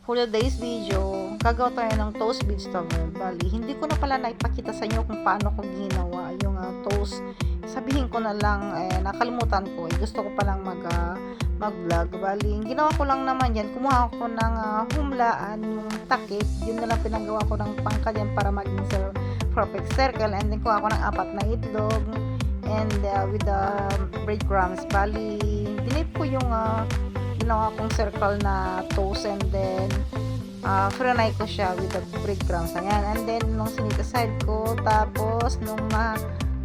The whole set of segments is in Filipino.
for today's video, gagawa tayo ng toast vegetable. Bali, hindi ko na pala naipakita sa inyo kung paano ko ginawa yung toast. Sabihin ko na lang, nakalimutan ko. Gusto ko palang mag-vlog. Bali, ginawa ko lang naman yan. Kumuha ko ng humlaan, yung takip. Yun na lang pinagawa ko ng pangka yan para maging perfect circle. And then, kuha ko ng 4 na itlog. And with the breadcrumbs. Bali, dinip ko yung ginawa kong circle na toast, and then fry ko siya with the breadcrumbs. Ayan. And then nung sinit aside ko, tapos nung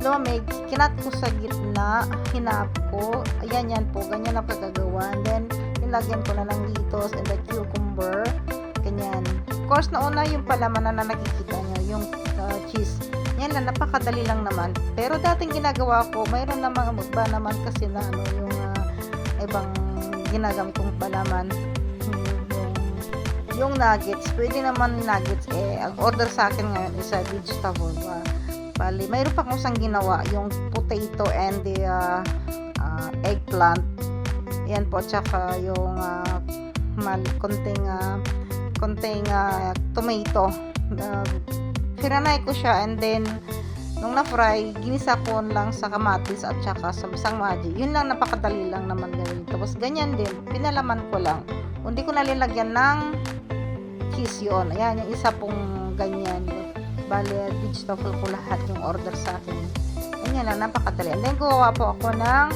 lumamig, kinat ko sa gitna, hinap ko. Ayan, yan po, ganyan ang pagkagawa. And then nilagyan ko na ng litos and the cucumber, ganyan. Of course, nauna yung palaman na nakikita nyo, yung cheese. Yan lang, napakadali lang naman. Pero dating ginagawa ko, mayroon namang iba naman kasi na yung ibang ginagamit kong palaman, yung nuggets. Pwede naman nuggets, ang order sa akin ngayon is a vegetable. Bali, mayroon pa akong isang ginawa, yung potato and the eggplant. Yan po, tsaka yung konting tomato. Firanay ko siya, and then nung na-fry, ginisa ko lang sa kamatis at saka sa isang maji. Yun lang, napakadali lang naman gawin. Tapos ganyan din, pinalaman ko lang. Hindi ko nalilagyan ng cheese yun. Ayan, yung isa pong ganyan. Bali, vegetable ko lahat yung order sa akin. Ganyan lang, napakadali. And then, gawa po ako ng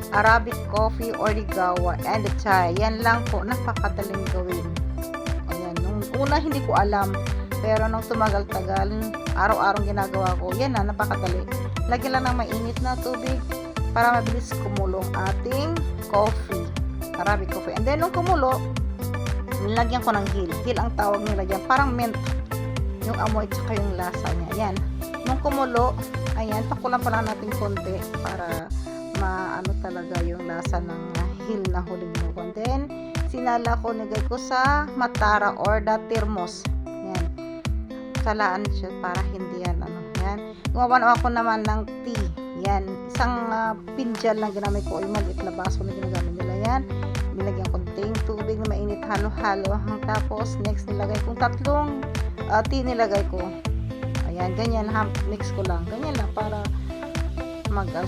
Arabic coffee or ligawa and chai. Yan lang po, napakadaling gawin. Ayan, nung una hindi ko alam. Pero nung tumagal-tagal, araw-araw ginagawa ko, yan na, napakadali. Lagyan lang ng mainit na tubig para mabilis kumulong ating coffee, Arabic coffee. And then, nung kumulo, nilagyan ko ng ghee. Ghee ang tawag nila dyan, parang mint. Yung amoy tsaka yung lasa niya. Yan. Nung kumulo, ayan, pakulan pa lang natin konti para maano talaga yung lasa ng ghee na huling mo. And then, sinala ko, nigay ko sa matara or the thermos. Salaan siya para hindi yan yan. Gumawa ako naman ng tea. Yan, isang pinjal lang ginamit ko, yung maliit na baso na ginagamit nila yan. Nilagyan ko konting tubig na mainit, halo-halo. Tapos next nilagay kong 3 tea nilagay ko. Ayan, ganyan, mix ko lang. Ganyan lang para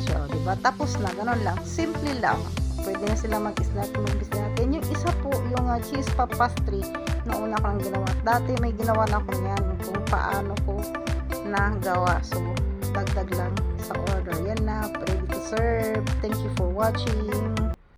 siya, diba? Tapos na, ganun lang. Simple lang. Pwede na sila mag-snack kung gusto natin. Yung isa po, yung cheese puff pastry na una ko lang ginawa. Dati may ginawa na ko yan kung paano ko nagawa. So, dagdag lang sa order. Yan na, ready to serve. Thank you for watching.